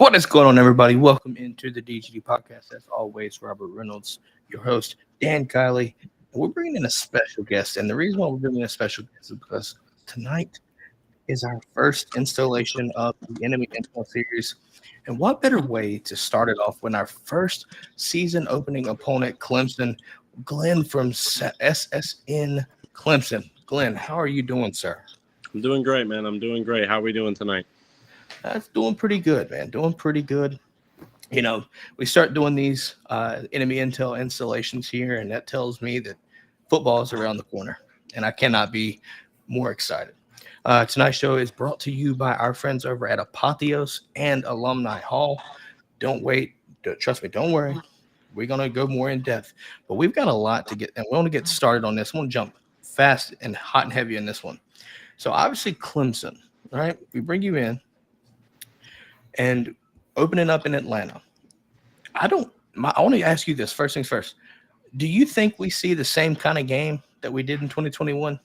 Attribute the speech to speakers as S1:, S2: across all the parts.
S1: What is going on, everybody? Welcome into the DGD Podcast. As always, Robert Reynolds, your host, Dan Kiley. And we're bringing in a special guest. And the reason why we're bringing in a special guest is because tonight is our first installation of the Enemy Intel series. And what better way to start it off when our first season opening opponent, Clemson, Glenn from SSN Clemson. Glenn, how are you doing, sir?
S2: I'm doing great, man. I'm doing great. How are we doing tonight?
S1: That's doing pretty good, man. Doing pretty good. You know, we start doing these Enemy Intel installations here, and that tells me that football is around the corner, and I cannot be more excited. Tonight's show is brought to you by our friends over at Apotheos and Alumni Hall. Don't wait. Trust me, don't worry. We're going to go more in depth, but we've got a lot to get, and we want to get started on this. I want to jump fast and hot and heavy in this one. So obviously Clemson, right? We bring you in and opening up in Atlanta. I want to ask you this, first things first. Do you think we see the same kind of game that we did in 2021?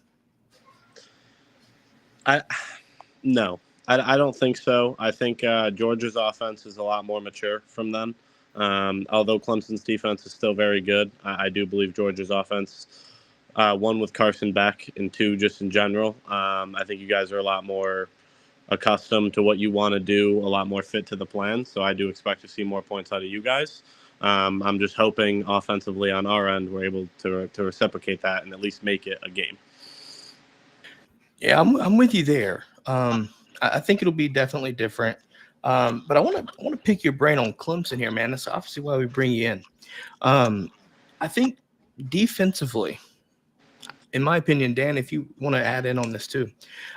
S2: No, I don't think so. I think Georgia's offense is a lot more mature from them. Although Clemson's defense is still very good, I do believe Georgia's offense, one with Carson Beck, and two just in general. I think you guys are a lot more accustomed to what you want to do, a lot more fit to the plan. So I do expect to see more points out of you guys. I'm just hoping offensively on our end we're able to reciprocate that and at least make it a game.
S1: Yeah, I'm with you there. I think it'll be definitely different. But I want to pick your brain on Clemson here, man. That's obviously why we bring you in. I think defensively, in my opinion, Dan, if you want to add in on this too,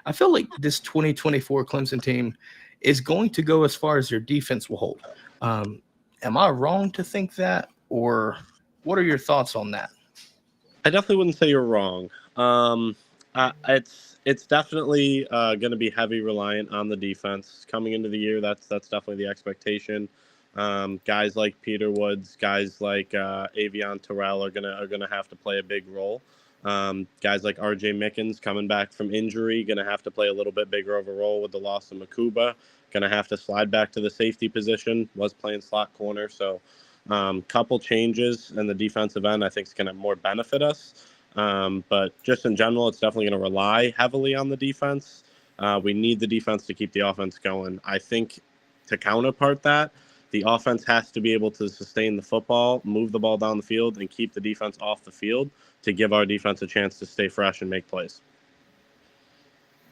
S1: I feel like this 2024 Clemson team is going to go as far as their defense will hold. Am I wrong to think that, or what are your thoughts on that?
S2: I definitely wouldn't say you're wrong. It's definitely going to be heavy reliant on the defense coming into the year. That's definitely the expectation. Guys like Peter Woods, guys like Avion Terrell are gonna have to play a big role. Guys like R.J. Mickens coming back from injury, going to have to play a little bit bigger of a role with the loss of Makuba. Going to have to slide back to the safety position. Was playing slot corner, so couple changes in the defensive end I think is going to more benefit us. But just in general, it's definitely going to rely heavily on the defense. We need the defense to keep the offense going. I think to counterpart that, the offense has to be able to sustain the football, move the ball down the field, and keep the defense off the field to give our defense a chance to stay fresh and make plays.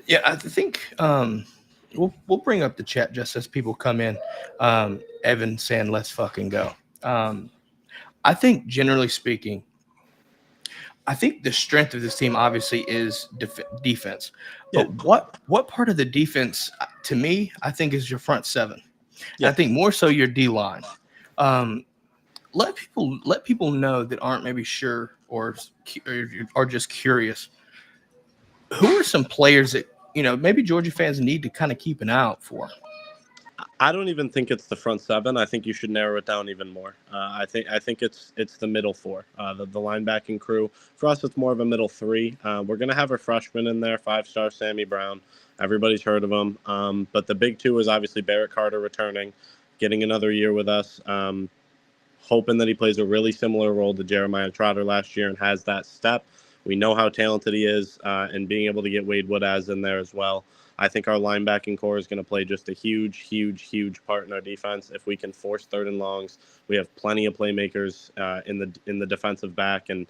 S1: Yeah, I think we'll bring up the chat just as people come in. Evan saying, let's fucking go. I think generally speaking, I think the strength of this team obviously is defense. But yeah. What part of the defense, to me, I think is your front seven. Yeah. I think more so your D-line. Let people know that aren't maybe sure or just curious. Who are some players that, maybe Georgia fans need to kind of keep an eye out for?
S2: I don't even think it's the front seven. I think you should narrow it down even more. I think it's the middle four, the linebacking crew. For us, it's more of a middle three. We're going to have a freshman in there, 5-star Sammy Brown. Everybody's heard of him. But the big two is obviously Barrett Carter returning, getting another year with us, hoping that he plays a really similar role to Jeremiah Trotter last year and has that step. We know how talented he is, and being able to get Wade Woodaz in there as well. I think our linebacking core is going to play just a huge, huge, huge part in our defense. If we can force third and longs, we have plenty of playmakers in the defensive back and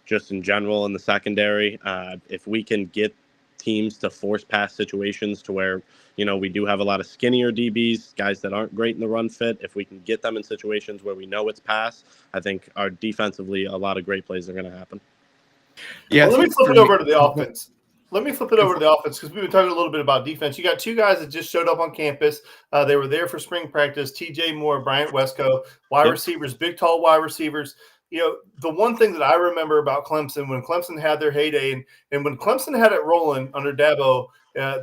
S2: just in general in the secondary. If we can get teams to force pass situations to where, we do have a lot of skinnier DBs, guys that aren't great in the run fit. If we can get them in situations where we know it's pass, I think our defensively, a lot of great plays are going to happen.
S3: Yeah. Well, let me flip it over to the offense. Because we've been talking a little bit about defense. You got two guys that just showed up on campus. They were there for spring practice. TJ Moore, Bryant Wesco, wide receivers, big, tall wide receivers. the one thing that I remember about Clemson, when Clemson had their heyday and when Clemson had it rolling under Dabo,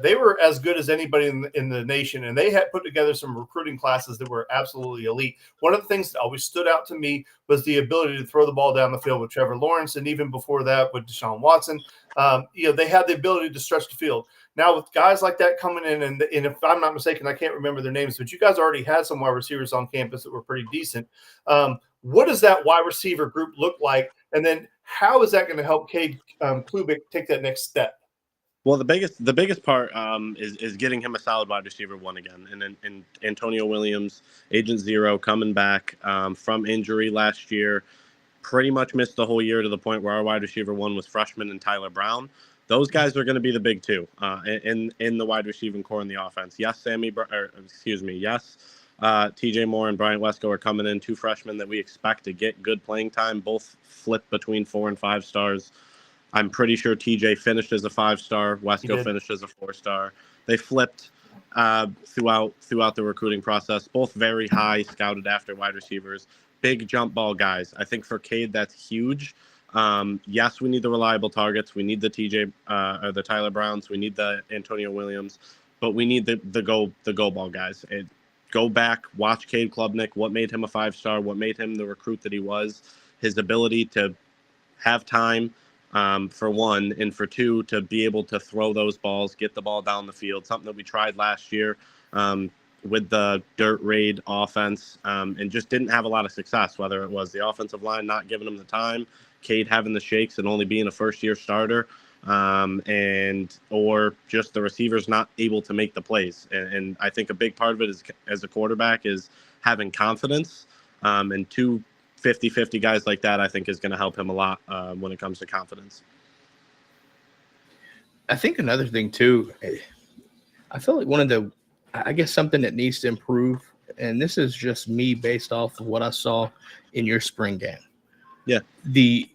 S3: they were as good as anybody in the nation, and they had put together some recruiting classes that were absolutely elite. One of the things that always stood out to me was the ability to throw the ball down the field with Trevor Lawrence, and even before that with Deshaun Watson. They had the ability to stretch the field. Now with guys like that coming in, and if I'm not mistaken, I can't remember their names, but you guys already had some wide receivers on campus that were pretty decent. What does that wide receiver group look like? And then how is that going to help Cade Klubik take that next step?
S2: Well, the biggest part is getting him a solid wide receiver one again, and Antonio Williams, Agent Zero, coming back from injury last year, pretty much missed the whole year to the point where our wide receiver one was freshman and Tyler Brown. Those guys are going to be the big two in the wide receiving core in the offense. Yes, TJ Moore and Bryant Wesco are coming in, two freshmen that we expect to get good playing time, both flip between 4 and 5 stars. I'm pretty sure TJ finished as a 5-star. Wesco finished as a 4-star. They flipped throughout the recruiting process. Both very high, scouted after wide receivers, big jump ball guys. I think for Cade, that's huge. Yes, we need the reliable targets. We need the the Tyler Browns. We need the Antonio Williams, but we need the go ball guys. Go back, watch Cade Klubnik. What made him a 5-star? What made him the recruit that he was? His ability to have time. For one, and for two, to be able to throw those balls, get the ball down the field, something that we tried last year with the dirt raid offense and just didn't have a lot of success, whether it was the offensive line not giving him the time, Cade having the shakes and only being a first-year starter, or just the receivers not able to make the plays. And I think a big part of it is, as a quarterback, is having confidence, and two 50-50 guys like that, I think, is going to help him a lot when it comes to confidence.
S1: I think another thing, too, I feel like something that needs to improve, and this is just me based off of what I saw in your spring game.
S2: Yeah.
S1: The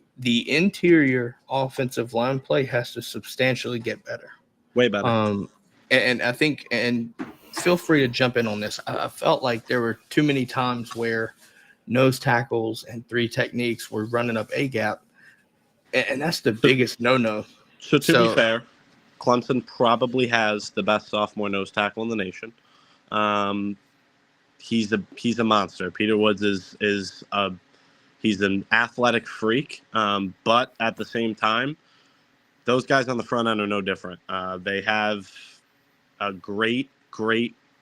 S1: interior offensive line play has to substantially get better.
S2: Way better.
S1: And I think, and feel free to jump in on this, I felt like there were too many times where nose tackles and 3 techniques were running up A gap, and that's the biggest no-no.
S2: So to be fair, Clemson probably has the best sophomore nose tackle in the nation. He's a monster. Peter Woods is an athletic freak, but at the same time, those guys on the front end are no different. They have a great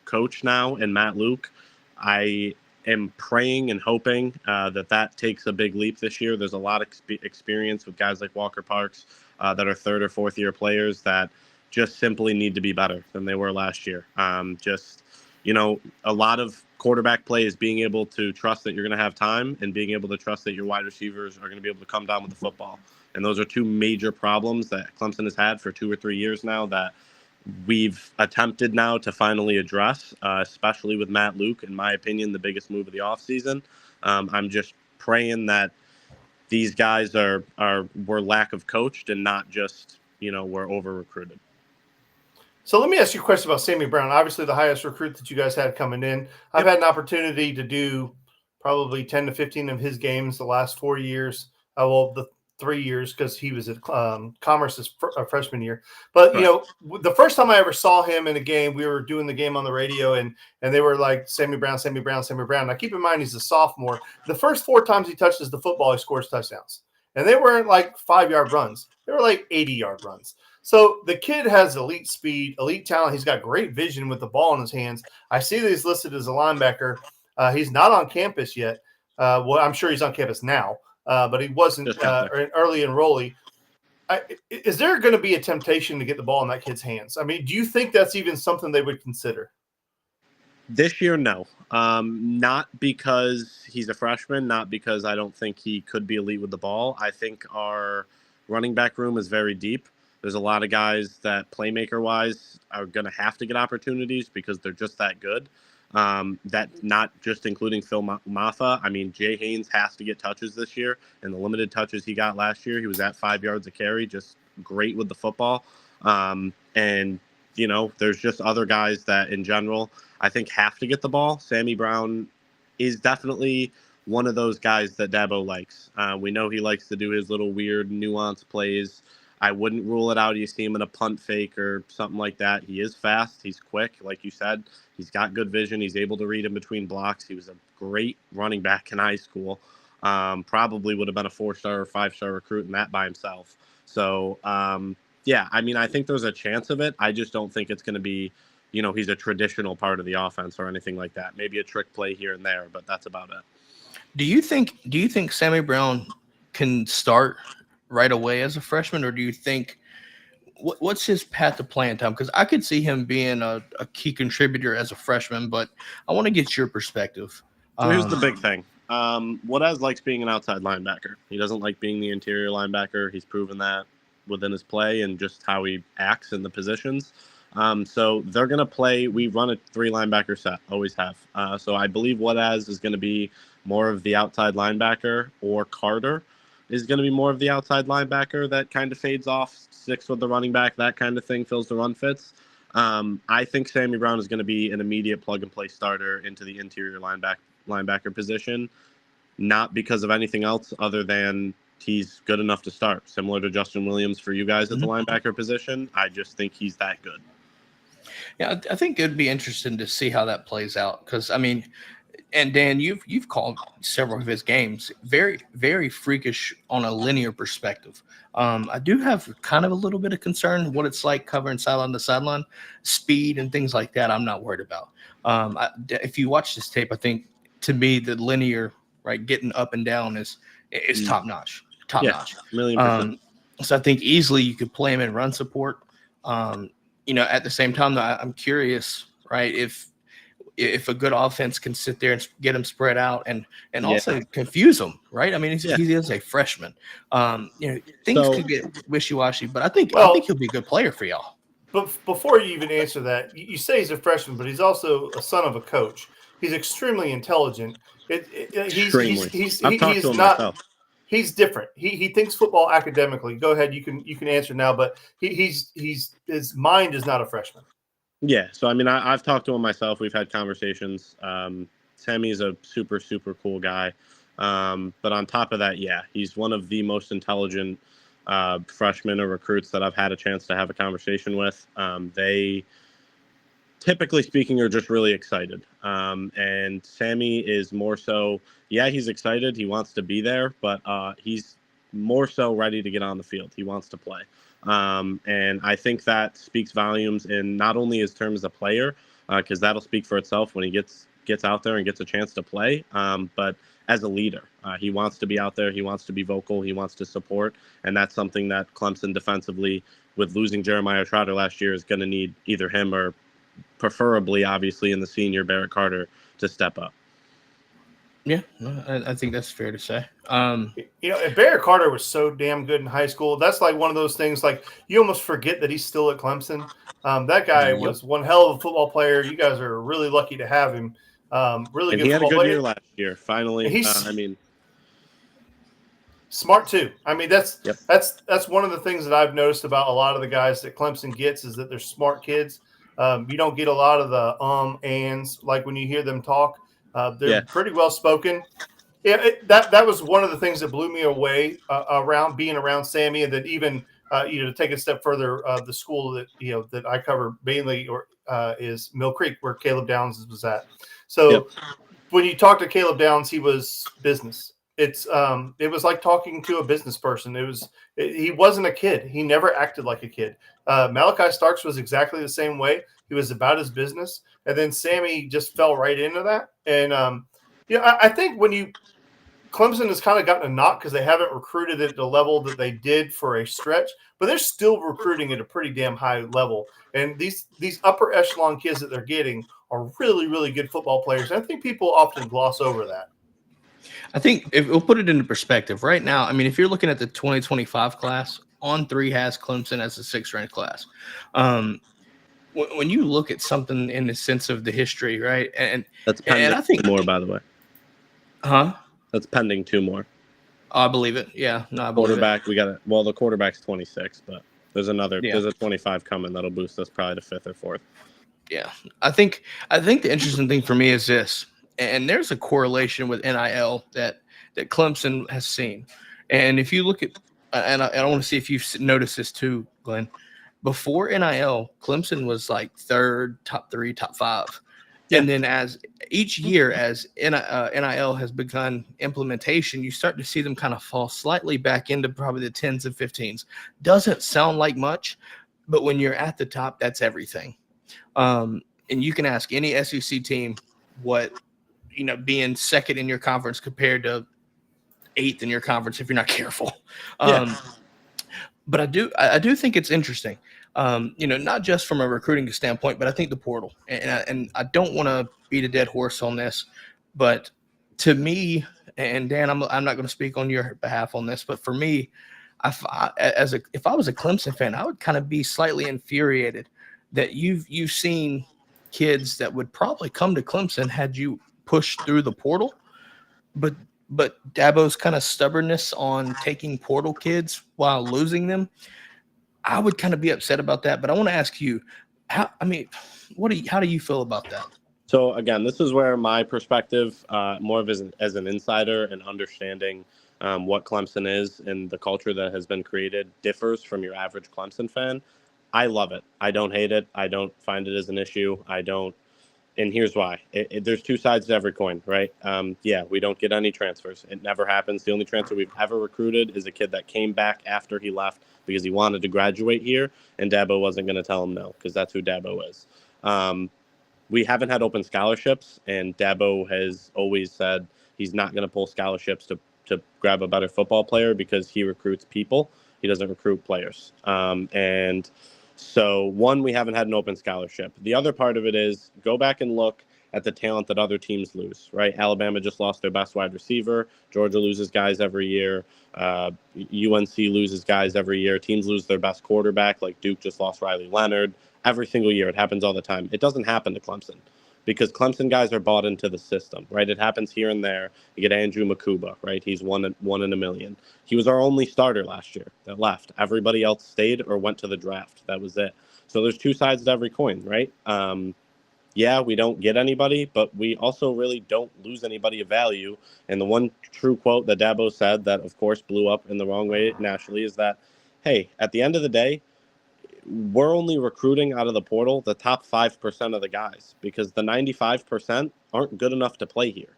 S2: coach now in Matt Luke. I am praying and hoping that takes a big leap this year. There's a lot of experience with guys like Walker Parks that are 3rd or 4th year players that just simply need to be better than they were last year. A lot of quarterback play is being able to trust that you're going to have time and being able to trust that your wide receivers are going to be able to come down with the football. And those are 2 major problems that Clemson has had for 2 or 3 years now that we've attempted now to finally address, especially with Matt Luke, in my opinion, the biggest move of the offseason. I'm just praying that these guys were lack of coached and not just, were over-recruited.
S3: So let me ask you a question about Sammy Brown. Obviously, the highest recruit that you guys had coming in. I've had an opportunity to do probably 10 to 15 of his games the last 4 years. The 3 years, because he was at Commerce's freshman year. But, the first time I ever saw him in a game, we were doing the game on the radio, and they were like, Sammy Brown, Sammy Brown, Sammy Brown. Now, keep in mind, he's a sophomore. The first 4 times he touches the football, he scores touchdowns. And they weren't like 5-yard runs. They were like 80-yard runs. So the kid has elite speed, elite talent. He's got great vision with the ball in his hands. I see that he's listed as a linebacker. He's not on campus yet. I'm sure he's on campus now. But he wasn't an early enrollee. Is there going to be a temptation to get the ball in that kid's hands? I mean, do you think that's even something they would consider?
S2: This year, no. Not because he's a freshman, not because I don't think he could be elite with the ball. I think our running back room is very deep. There's a lot of guys that playmaker-wise are going to have to get opportunities because they're just that good. That not just including Phil Maffa. I mean, Jay Haynes has to get touches this year, and the limited touches he got last year, he was at 5 yards a carry, just great with the football. And, there's just other guys that in general I think have to get the ball. Sammy Brown is definitely one of those guys that Dabo likes. We know he likes to do his little weird nuanced plays. I wouldn't rule it out. You see him in a punt fake or something like that. He is fast. He's quick. Like you said, he's got good vision. He's able to read in between blocks. He was a great running back in high school. Probably would have been a 4-star or 5-star recruit in that by himself. So, yeah, I mean, I think there's a chance of it. I just don't think it's going to be, he's a traditional part of the offense or anything like that. Maybe a trick play here and there, but that's about it.
S1: Do you think Sammy Brown can start right away as a freshman, or do you think what's his path to playing time? Because I could see him being a key contributor as a freshman, but I want to get your perspective.
S2: So here's the big thing. Whataz likes being an outside linebacker. He doesn't like being the interior linebacker. He's proven that within his play and just how he acts in the positions. So they're going to play. We run a 3 linebacker set, always have. So I believe Whataz is going to be more of the outside linebacker, or Carter is going to be more of the outside linebacker that kind of fades off, sticks with the running back, that kind of thing, fills the run fits. I think Sammy Brown is going to be an immediate plug-and-play starter into the interior linebacker position, not because of anything else other than he's good enough to start, similar to Justin Williams for you guys at the linebacker position. I just think he's that good.
S1: Yeah, I think it'd be interesting to see how that plays out because, I mean, and Dan, you've called several of his games, very, very freakish on a linear perspective. I do have kind of a little bit of concern what it's like covering sideline to sideline, speed and things like that. I'm not worried about. If you watch this tape, I think to me the linear, right, getting up and down is top notch, notch.
S2: 1,000,000%.
S1: So I think easily you could play him in run support. At the same time, though, I'm curious, right, if a good offense can sit there and get him spread out and also confuse him, right? I mean, he is a freshman. Things could get wishy-washy, but I think he'll be a good player for y'all.
S3: But before you even answer that, you say he's a freshman, but he's also a son of a coach. He's extremely intelligent. He's not. He's different. He thinks football academically. Go ahead, you can answer now, but his mind is not a freshman.
S2: Yeah, so I mean, I've talked to him myself. We've had conversations. Sammy's a super, super cool guy. But on top of that, he's one of the most intelligent freshmen or recruits that I've had a chance to have a conversation with. They, typically speaking, are just really excited. And Sammy is more so, he's excited. He wants to be there, but he's more so ready to get on the field. He wants to play. And I think that speaks volumes in not only his terms as a player, because that'll speak for itself when he gets out there and gets a chance to play, but as a leader. He wants to be out there. He wants to be vocal. He wants to support. And that's something that Clemson defensively, with losing Jeremiah Trotter last year, is going to need either him or preferably, obviously, in the senior Barrett Carter to step up.
S3: Yeah,
S1: I think that's fair to say.
S3: And Barrett Carter was so damn good in high school. That's like one of those things, like you almost forget that he's still at Clemson. That guy was one hell of a football player. You guys are really lucky to have him. Really good.
S2: He had a good
S3: player.
S2: Year last year. Finally,
S3: smart too. I mean, that's one of the things that I've noticed about a lot of the guys that Clemson gets is that they're smart kids. You don't get a lot of the ands like when you hear them talk. They're pretty well spoken. Yeah, that was one of the things that blew me away around being around Sammy, and then even to take a step further, the school that I cover mainly is Mill Creek, where Caleb Downs was at. So when you talk to Caleb Downs, he was business. It was like talking to a business person. He wasn't a kid. He never acted like a kid. Malachi Starks was exactly the same way. He was about his business. And then Sammy just fell right into that. And, I think Clemson has kind of gotten a knock because they haven't recruited at the level that they did for a stretch, but they're still recruiting at a pretty damn high level. And these upper echelon kids that they're getting are really, really good football players. And I think people often gloss over that.
S1: I think if we'll put it into perspective right now, I mean, if you're looking at the 2025 class, On3 has Clemson as a 6th-ranked class. When you look at something in the sense of the history, right? And I think
S2: 2 more, by the way.
S1: Huh?
S2: That's pending 2 more.
S1: I believe it. Yeah. No, I believe
S2: quarterback. We got it. Well, the quarterback's 26, but there's another. Yeah. There's a 25 coming that'll boost us probably to 5th or 4th.
S1: Yeah, I think the interesting thing for me is this. and there's a correlation with NIL that Clemson has seen. And if you look at, and I want to see if you've noticed this too, Glenn. Before NIL, Clemson was like third, top 3, top 5.
S2: Yeah.
S1: And then as each year, as NIL has begun implementation, you start to see them kind of fall slightly back into probably the 10s and 15s. Doesn't sound like much, but when you're at the top, that's everything. And you can ask any SEC team what, being second in your conference compared to 8th in your conference if you're not careful. But I do think it's interesting, not just from a recruiting standpoint, but I think the portal. And I don't want to beat a dead horse on this, but to me, and Dan, I'm not going to speak on your behalf on this, but for me, if I was a Clemson fan, I would kind of be slightly infuriated that you've seen kids that would probably come to Clemson had you pushed through the portal, but Dabo's kind of stubbornness on taking portal kids while losing them, I would kind of be upset about that. But I want to ask you, how do you feel about that?
S2: So again, this is where my perspective, more of as an insider and understanding what Clemson is and the culture that has been created differs from your average Clemson fan. I love it. I don't hate it. I don't find it as an issue. And here's why. There's two sides to every coin, right? We don't get any transfers. It never happens. The only transfer we've ever recruited is a kid that came back after he left because he wanted to graduate here, and Dabo wasn't going to tell him no because that's who Dabo is. We haven't had open scholarships, and Dabo has always said he's not going to pull scholarships to grab a better football player because he recruits people. He doesn't recruit players. So, one, we haven't had an open scholarship. The other part of it is go back and look at the talent that other teams lose, right? Alabama just lost their best wide receiver. Georgia loses guys every year. UNC loses guys every year. Teams lose their best quarterback, like Duke just lost Riley Leonard. Every single year. It happens all the time. It doesn't happen to Clemson because Clemson guys are bought into the system, right? It happens here and there. You get Andrew Makuba, right? He's one in a million. He was our only starter last year that left. Everybody else stayed or went to the draft. That was it. So there's two sides to every coin, right? We don't get anybody, but we also really don't lose anybody of value. And the one true quote that Dabo said that, of course, blew up in the wrong way nationally is that, hey, at the end of the day, we're only recruiting out of the portal the top 5% of the guys because the 95% aren't good enough to play here.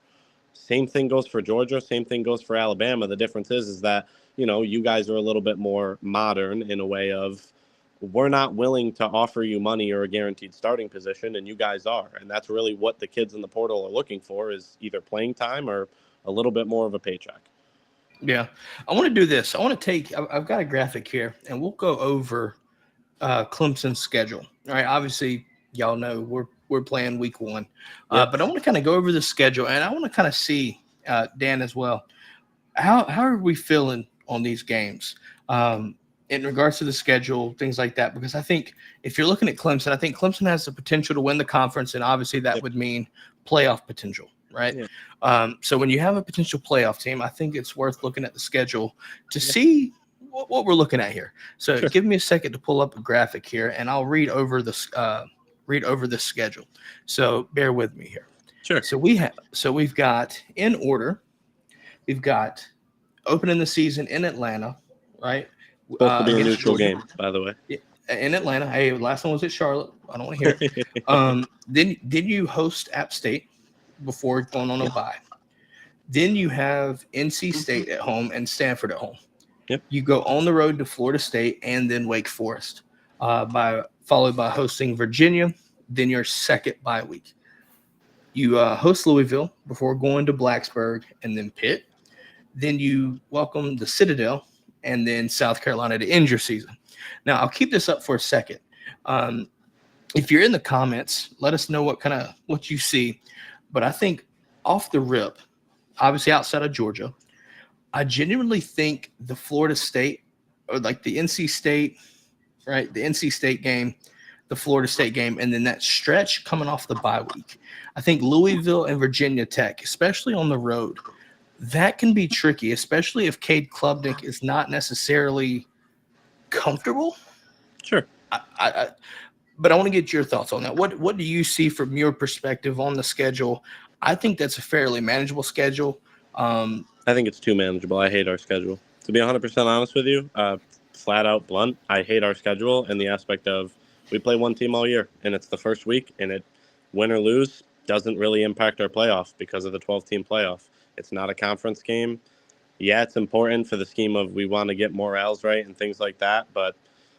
S2: Same thing goes for Georgia. Same thing goes for Alabama. The difference is that, you guys are a little bit more modern in a way of we're not willing to offer you money or a guaranteed starting position, and you guys are. And that's really what the kids in the portal are looking for is either playing time or a little bit more of a paycheck.
S1: Yeah. I want to do this. I've got a graphic here, and we'll go over Clemson's schedule. All right. Obviously, y'all know we're playing week 1. But I want to kind of go over the schedule, and I want to kind of see, Dan, as well, how are we feeling on these games in regards to the schedule, things like that? Because I think if you're looking at Clemson, I think Clemson has the potential to win the conference, and obviously that would mean playoff potential, right? Yeah. So when you have a potential playoff team, I think it's worth looking at the schedule to see what we're looking at here. So give me a second to pull up a graphic here, and I'll read over the schedule. So bear with me here.
S2: Sure.
S1: So we've got in order, we've got opening the season in Atlanta, right?
S2: Supposed to be a neutral game, by the way.
S1: In Atlanta. Hey, last one was at Charlotte. I don't want to hear it. Then you host App State before going on a bye. Then you have NC State at home and Stanford at home. Yep. You go on the road to Florida State and then Wake Forest, followed by hosting Virginia, then your second bye week. You host Louisville before going to Blacksburg and then Pitt. Then you welcome the Citadel and then South Carolina to end your season. Now, I'll keep this up for a second. If you're in the comments, let us know what you see. But I think off the rip, obviously outside of Georgia, I genuinely think the Florida State or like the NC State, right? The NC State game, the Florida State game, and then that stretch coming off the bye week. I think Louisville and Virginia Tech, especially on the road, that can be tricky, especially if Cade Klubnik is not necessarily comfortable.
S2: Sure.
S1: But I want to get your thoughts on that. What do you see from your perspective on the schedule? I think that's a fairly manageable schedule.
S2: I think it's too manageable. I hate our schedule. To be 100% honest with you, flat out blunt, I hate our schedule in the aspect of we play one team all year, and it's the first week, and it, win or lose, doesn't really impact our playoff because of the 12-team playoff. It's not a conference game. Yeah, it's important for the scheme of we want to get morales right and things like that, but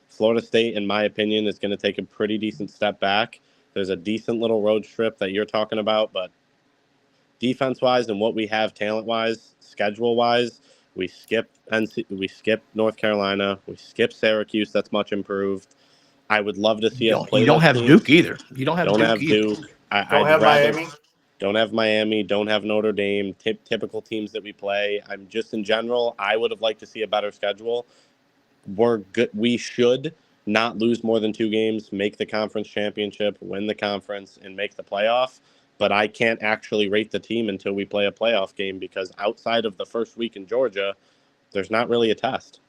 S2: Florida State, in my opinion, is going to take a pretty decent step back. There's a decent little road trip that you're talking about, but defense-wise and what we have talent-wise, schedule-wise, we skip North Carolina, we skip Syracuse. That's much improved. I would love to see us play.
S1: You don't have Duke either. You don't have Duke either.
S3: Don't have Miami.
S2: Don't have Miami. Don't have Notre Dame. Typical teams that we play. I'm just in general. I would have liked to see a better schedule. We're good. We should not lose more than 2 games, make the conference championship, win the conference, and make the playoff. But I can't actually rate the team until we play a playoff game because outside of the first week in Georgia, there's not really a test.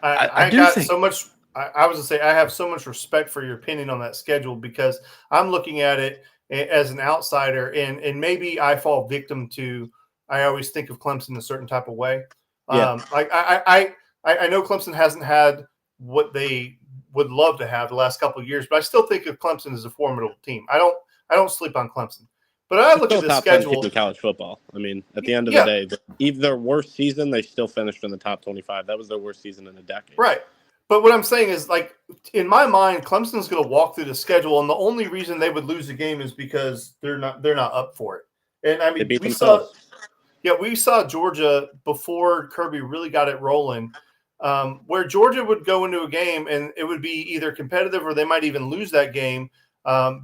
S3: I got so much. I was going to say I have so much respect for your opinion on that schedule because I'm looking at it as an outsider, and maybe I fall victim to. I always think of Clemson a certain type of way.
S2: Yeah.
S3: I know Clemson hasn't had what they would love to have the last couple of years, but I still think of Clemson as a formidable team. I don't sleep on Clemson. But I look at the schedule
S2: in college football. I mean, at the end of the day, even their worst season, they still finished in the top 25. That was their worst season in a decade.
S3: Right. But what I'm saying is, like, in my mind, Clemson's going to walk through the schedule, and the only reason they would lose the game is because they're not up for it. And I mean, we saw Georgia before Kirby really got it rolling, where Georgia would go into a game and it would be either competitive or they might even lose that game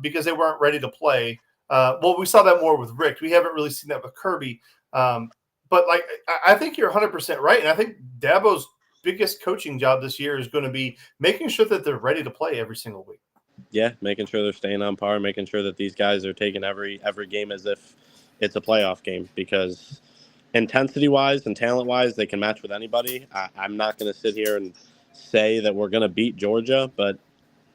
S3: because they weren't ready to play. Well, we saw that more with Rick. We haven't really seen that with Kirby. But like, I think you're 100% right, and I think Dabo's biggest coaching job this year is going to be making sure that they're ready to play every single week.
S2: Yeah, making sure they're staying on par, making sure that these guys are taking every game as if it's a playoff game because intensity-wise and talent-wise, they can match with anybody. I'm not going to sit here and say that we're going to beat Georgia, but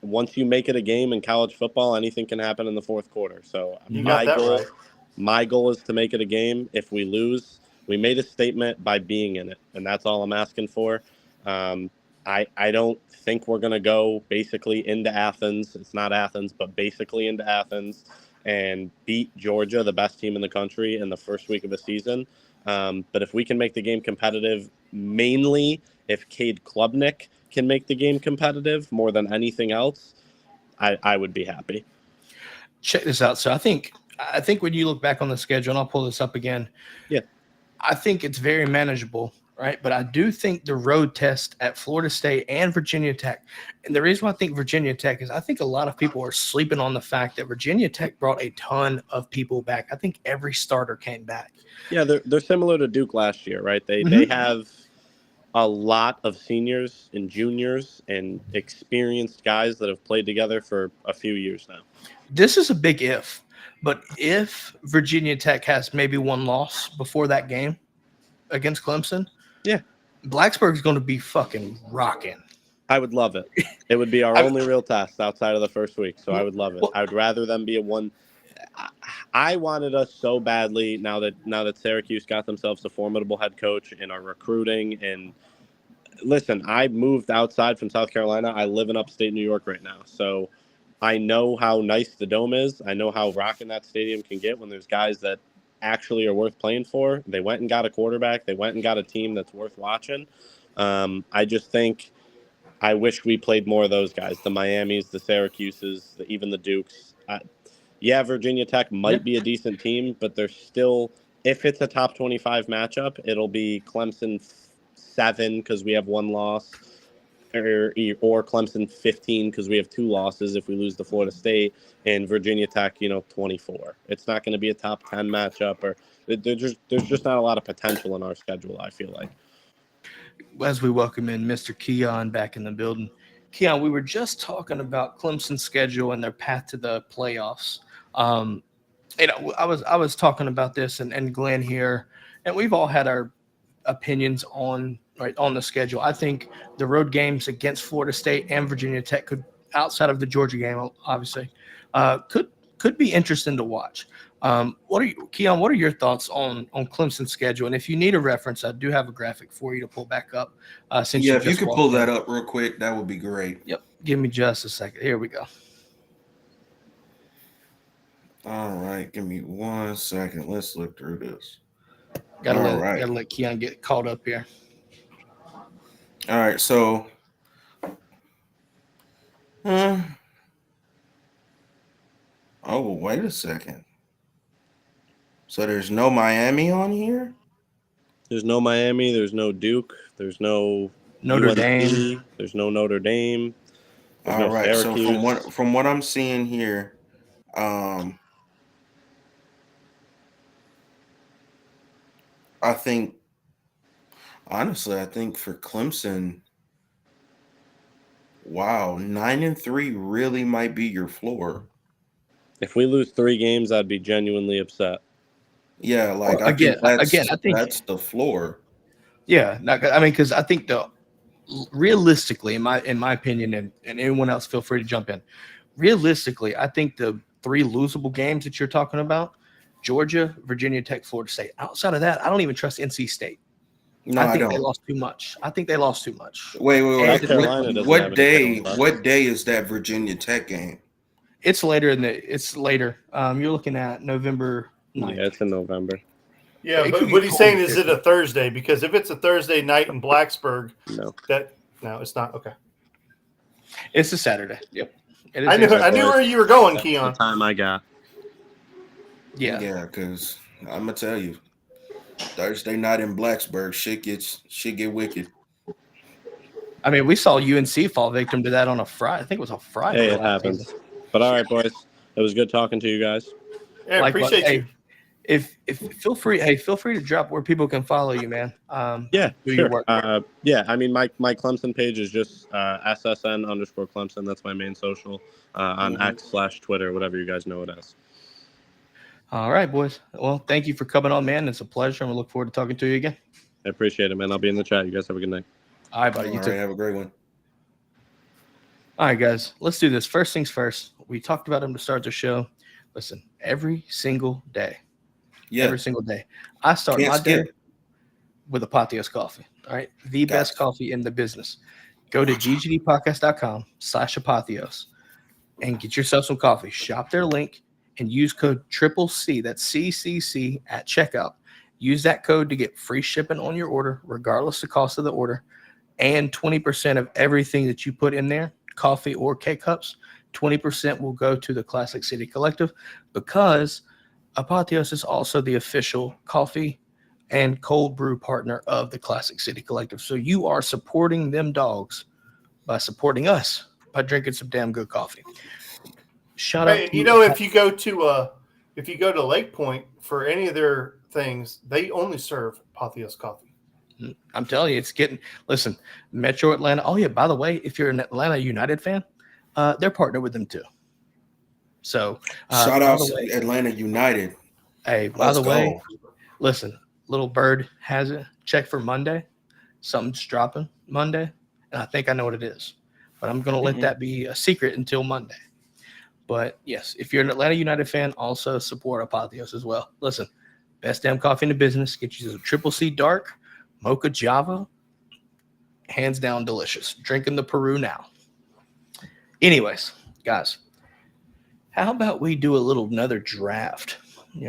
S2: once you make it a game in college football, anything can happen in the fourth quarter. So my goal is to make it a game. If we lose, we made a statement by being in it, and that's all I'm asking for. I don't think we're going to go basically into Athens. It's not Athens, but basically into Athens and beat Georgia, the best team in the country, in the first week of the season. But if we can make the game competitive, mainly if Cade Klubnik can make the game competitive more than anything else, I would be happy.
S1: Check this out. So I think when you look back on the schedule, and I'll pull this up again.
S2: Yeah.
S1: I think it's very manageable, right? But I do think the road test at Florida State and Virginia Tech, and the reason why I think Virginia Tech is I think a lot of people are sleeping on the fact that Virginia Tech brought a ton of people back. I think every starter came back.
S2: Yeah, they're similar to Duke last year, right? They have a lot of seniors and juniors and experienced guys that have played together for a few years now.
S1: This is a big if. But if Virginia Tech has maybe one loss before that game against Clemson, Blacksburg's going to be fucking rocking.
S2: I would love it. It would be our only real test outside of the first week, so I would love it. I would rather them be a one. I wanted us so badly now that Syracuse got themselves a formidable head coach and are recruiting. And listen, I moved outside from South Carolina. I live in upstate New York right now, so I know how nice the Dome is. I know how rocking that stadium can get when there's guys that actually are worth playing for. They went and got a quarterback. They went and got a team that's worth watching. I just think I wish we played more of those guys, the Miamis, the Syracuses, even the Dukes. Virginia Tech might be a decent team, but they're still, if it's a top 25 matchup, it'll be Clemson 7 because we have one loss. Or Clemson 15 because we have 2 losses if we lose to Florida State, and Virginia Tech, 24. It's not going to be a top 10 matchup, or there's just not a lot of potential in our schedule, I feel like.
S1: As we welcome in Mr. Keon back in the building. Keon, we were just talking about Clemson's schedule and their path to the playoffs. I was talking about this and Glenn here, and we've all had our opinions on the schedule. I think the road games against Florida State and Virginia Tech could, outside of the Georgia game, obviously, could be interesting to watch. Keon, what are your thoughts on Clemson's schedule? And if you need a reference, I do have a graphic for you to pull back up. Since
S4: Yeah,
S1: you
S4: if you
S1: just
S4: could
S1: walked
S4: pull
S1: in.
S4: that up real quick, that would be great.
S1: Yep. Give me just a second. Here we go.
S4: All right, give me 1 second. Let's look through this.
S1: Gotta let Keon get caught up here.
S4: All right, so oh, wait a second. So there's no Miami on here?
S2: There's no Miami. There's no Duke. There's no
S1: Notre
S2: UNC,
S1: Dame.
S2: There's no Notre Dame. There's
S4: All
S2: no
S4: right,
S2: Syracuse.
S4: so from what I'm seeing here, I think for Clemson, wow, 9-3 really might be your floor.
S2: If we lose 3 games, I'd be genuinely upset.
S4: Yeah, like
S1: Well,
S4: I think that's the floor.
S1: Yeah, because I think realistically, in my opinion, and anyone else, feel free to jump in. Realistically, I think the 3 losable games that you're talking about, Georgia, Virginia Tech, Florida State. Outside of that, I don't even trust NC State.
S4: No,
S1: I think
S4: don't.
S1: they lost too much.
S4: Wait.
S2: South Carolina doesn't
S4: What
S2: have any
S4: day?
S2: games left.
S4: What day is that Virginia Tech game?
S1: It's later You're looking at November 9th.
S2: Yeah, it's in November.
S3: Yeah,
S1: It
S3: but
S1: could be
S3: what he's
S1: cold
S3: saying
S1: this
S3: is it a Thursday? Because if it's a Thursday night in Blacksburg,
S2: No.
S3: no, it's not. Okay.
S1: It's a Saturday. Yep. It is
S3: I knew where you were going,
S2: That's
S3: Keon.
S2: the time I got.
S1: Yeah.
S4: Yeah, because I'm gonna tell you, Thursday night in Blacksburg, shit get wicked.
S1: I mean, we saw UNC fall victim to that on a Friday. I think it was a Friday.
S2: Hey, it happens. But all right, boys. It was good talking to you guys.
S3: Yeah, appreciate you.
S1: If feel free to drop where people can follow you, man.
S2: Yeah,
S1: do
S2: sure.
S1: your work.
S2: I mean, my Clemson page is just SSN_Clemson. That's my main social on X/Twitter, whatever you guys know it as.
S1: All right, boys. Well, thank you for coming on, man. It's a pleasure, and we look forward to talking to you again.
S2: I appreciate it, man. I'll be in the chat. You guys have a good night.
S1: All right, buddy.
S4: All
S1: You
S4: right,
S1: too.
S4: have a great one.
S1: All right, guys. Let's do this. First things first. We talked about him to start the show. Listen, every single day.
S4: Yeah,
S1: Every single day. I start
S4: Can't
S1: my
S4: skip.
S1: day with Apotheos coffee. All right. The best coffee in the business. Go to ggdpodcast.com/Apotheos and get yourself some coffee. Shop their link and use code CCC. That's CCC at checkout. Use that code to get free shipping on your order, regardless of the cost of the order. And 20% of everything that you put in there, coffee or K-Cups, 20% will go to the Classic City Collective, because Apotheos is also the official coffee and cold brew partner of the Classic City Collective. So you are supporting them dogs by supporting us by drinking some damn good coffee. Shout out.
S3: Hey, if you go to Lake Point for any of their things, they only serve Apotheos coffee.
S1: I'm telling you, listen, Metro Atlanta. Oh yeah, by the way, if you're an Atlanta United fan, they're partnered with them too. So
S4: shout out to Atlanta United.
S1: Hey, by
S4: Let's
S1: the way,
S4: go.
S1: listen, Little Bird has it. Check for Monday. Something's dropping Monday, and I think I know what it is. But I'm going to let that be a secret until Monday. But yes, if you're an Atlanta United fan, also support Apotheos as well. Listen, best damn coffee in the business. Get you some Triple C Dark, Mocha Java. Hands down delicious. Drinking the Peru now. Anyways, guys, how about we do another draft?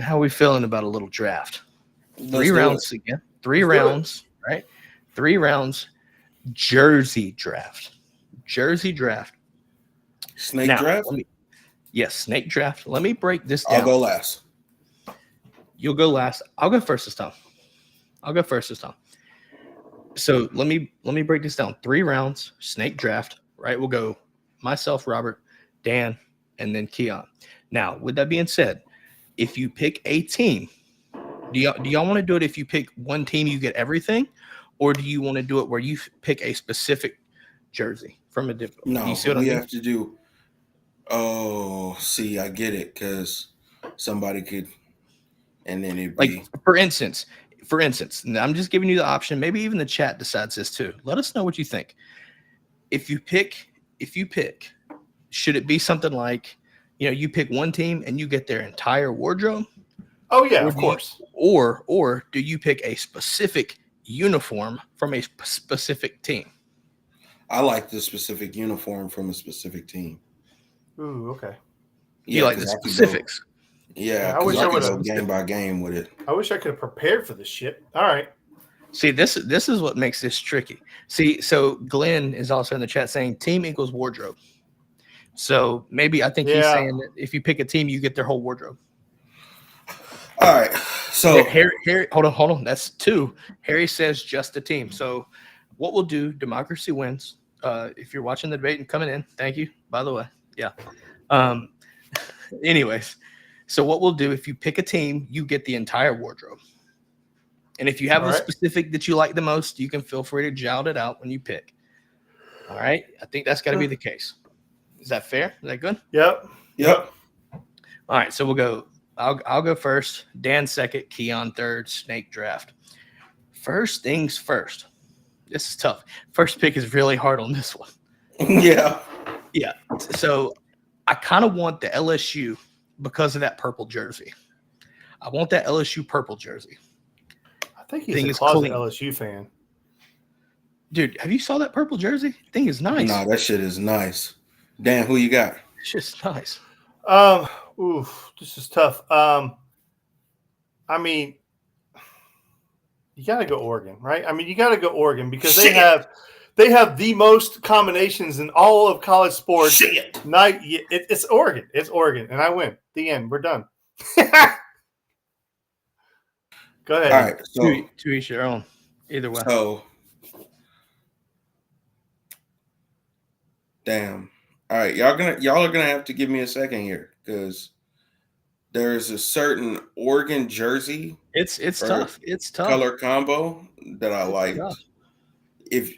S1: How are we feeling about a little draft? Three rounds again. 3 rounds, right? 3 rounds. Jersey draft.
S4: Snake draft?
S1: Yes, snake draft. Let me break this down.
S4: I'll go last.
S1: You'll go last. I'll go first this time. So let me break this down. 3 rounds, snake draft, right? We'll go myself, Robert, Dan, and then Keon. Now, with that being said, if you pick a team, do y'all want to do it if you pick one team, you get everything? Or do you want to do it where you pick a specific jersey from a different?
S4: No,
S1: we
S4: have to do. Oh, see, I get it, because somebody could, and then it'd be
S1: for instance, and I'm just giving you the option. Maybe even the chat decides this too. Let us know what you think. If you pick, should it be something like you pick one team and you get their entire wardrobe?
S3: Oh yeah,
S1: Or
S3: of
S1: do you-
S3: course.
S1: Or do you pick a specific uniform from a specific team?
S4: I like the specific uniform from a specific team.
S3: Ooh, okay.
S1: You like the
S4: 'cause I could go-
S1: specifics.
S3: I
S4: Yeah, because
S3: wish I
S4: I could
S3: would've-
S4: go game by game with it.
S3: I wish I could have prepared for this shit. All right.
S1: See, this is what makes this tricky. See, so Glenn is also in the chat saying team equals wardrobe. So maybe I think he's
S3: Yeah.
S1: saying that if you pick a team, you get their whole wardrobe.
S4: All right. So
S1: Harry, hold on. That's 2. Harry says just a team. So what we'll do, democracy wins. If you're watching the debate and coming in, thank you, by the way. Yeah. Anyways, so what we'll do, if you pick a team, you get the entire wardrobe. And if you have
S3: All
S1: a
S3: right.
S1: specific that you like the most, you can feel free to jout it out when you pick. All right. I think that's got to be the case. Is that fair? Is that good?
S3: Yep.
S4: yep.
S1: All right. So we'll go. I'll go first. Dan second. Keon third. Snake draft. First things first. This is tough. First pick is really hard on this one.
S4: Yeah.
S1: Yeah. So I kind of want the LSU because of that purple jersey. I want that LSU purple jersey.
S3: I think he's
S1: Thing
S3: a
S1: is
S3: closet
S1: clean.
S3: LSU fan.
S1: Dude, have you saw that purple jersey? Thing is nice.
S4: No, that shit is nice. Dan, who you got?
S1: It's just nice.
S3: This is tough. I mean, you got to go Oregon, right? I mean, you got to go Oregon because they have the most combinations in all of college sports.
S4: Shit.
S3: It's Oregon. It's Oregon, and I win. The end. We're done. Go ahead.
S4: All right. So
S1: To each their own. Either way.
S4: Damn. All right, y'all are gonna have to give me a second here because there's a certain Oregon jersey
S1: It's
S4: or
S1: tough. It's tough.
S4: color combo that I
S1: It's
S4: liked.
S1: tough.
S4: If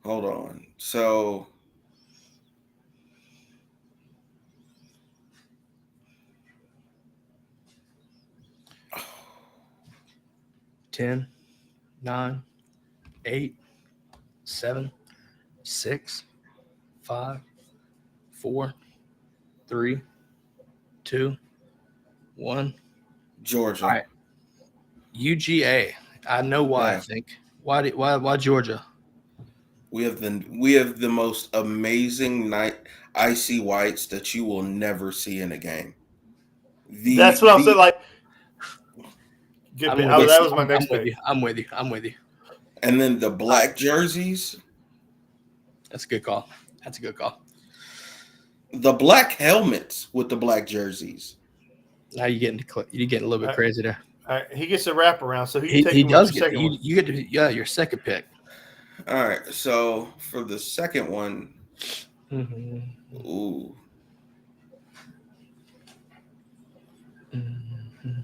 S4: hold on. So
S1: 10, 9, 8, 7, 6, 5, 4, 3, 2, 1.
S4: Georgia.
S1: All right. UGA. I know why.
S4: Yeah.
S1: I think. Why Georgia?
S4: We have the most amazing icy whites that you will never see in a game.
S3: That's what I'm saying. Like, good
S1: I'm
S3: pick.
S1: with you.
S3: That was my next
S1: I'm with
S3: pick.
S1: you. I'm with you. I'm with you.
S4: And then the black jerseys,
S1: That's a good call. That's a good call.
S4: the black helmets with the black jerseys.
S1: Now you're getting a little bit crazy there.
S3: All right, he gets a wrap-around, so
S1: He
S3: take
S1: does
S3: your
S1: get
S3: second one.
S1: you get to your second pick.
S4: All right, so for the second one,
S1: Mm-hmm.
S4: ooh,
S1: Mm-hmm.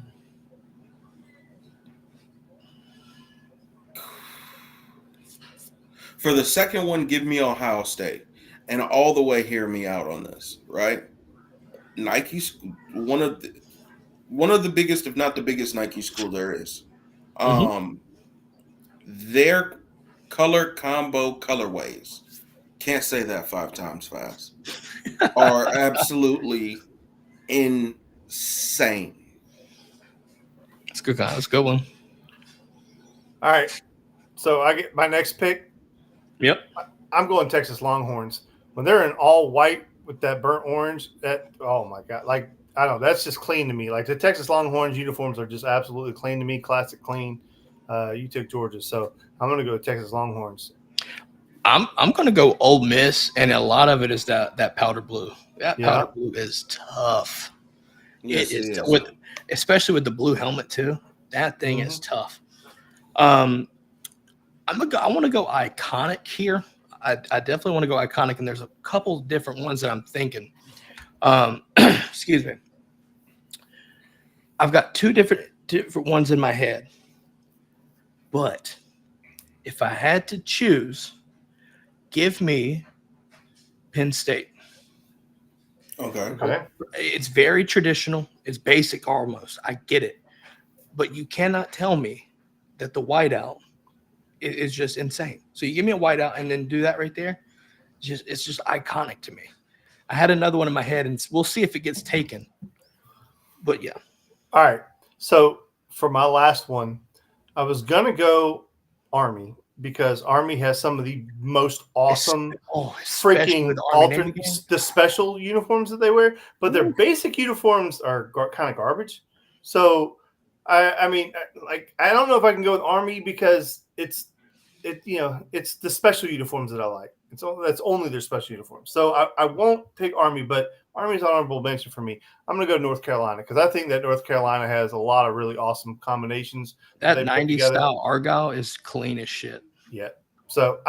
S4: for the second one, give me Ohio State, and all the way hear me out on this, right? Nike, one of the biggest, if not the biggest, Nike school there is. Their color combo colorways, can't say that 5 times fast, are absolutely insane.
S1: That's a good guy. That's a good one.
S3: All right, so I get my next pick.
S1: Yep.
S3: I'm going Texas Longhorns. When they're in all white with that burnt orange, oh my god! Like, I don't know, that's just clean to me. Like, the Texas Longhorns uniforms are just absolutely clean to me, classic clean. You took Georgia, so I'm going to go with Texas Longhorns.
S1: I'm going to go Ole Miss, and a lot of it is that powder blue. That
S3: Yeah.
S1: powder blue is tough.
S4: Yes,
S1: it is,
S4: is.
S1: especially with the blue helmet too. That thing is tough. I want to go iconic here. I definitely want to go iconic, and there's a couple different ones that I'm thinking. Excuse me. I've got two different ones in my head, but if I had to choose, give me Penn State.
S4: Okay.
S1: It's very traditional. It's basic almost. I get it. But you cannot tell me that the whiteout is just insane. So you give me a whiteout and then do that right there. It's just iconic to me. I had another one in my head, and we'll see if it gets taken. But yeah.
S3: All right. So for my last one, I was gonna go Army because Army has some of the most awesome
S1: especially
S3: freaking
S1: with the Army Navy
S3: alternate
S1: game.
S3: the special uniforms that they wear, but their basic uniforms are kind of garbage. So I mean, like, I don't know if I can go with Army because it's the special uniforms that I like. That's only their special uniforms. So I won't pick Army, but Army's an honorable mention for me. I'm going to go North Carolina because I think that North Carolina has a lot of really awesome combinations.
S1: That 90s style Argyle is clean as shit.
S3: Yeah. So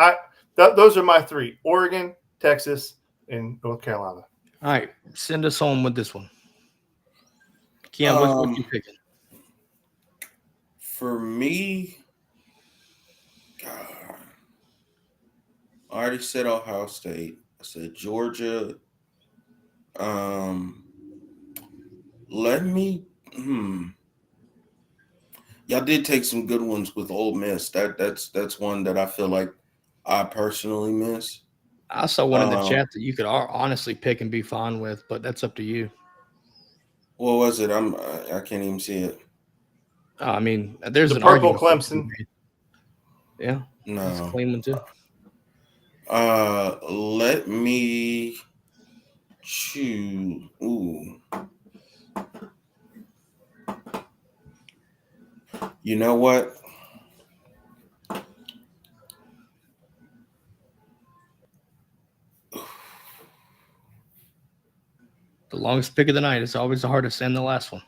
S3: those are my three: Oregon, Texas, and North Carolina.
S1: All right, send us home with this one. Keon, what you picking?
S4: For me, God, I already said Ohio State. I said Georgia. Let me. Y'all did take some good ones with Ole Miss. That's one that I feel like I personally miss.
S1: I saw one in the chat that you could honestly pick and be fine with, but that's up to you.
S4: What was it? I can't even see it.
S1: I mean, there's
S3: the
S1: an
S3: purple
S1: argument.
S3: Clemson.
S1: Yeah,
S4: no,
S1: that's a clean one too.
S4: Let me choose. Ooh, you know what?
S1: The longest pick of the night is always the hardest and the last one.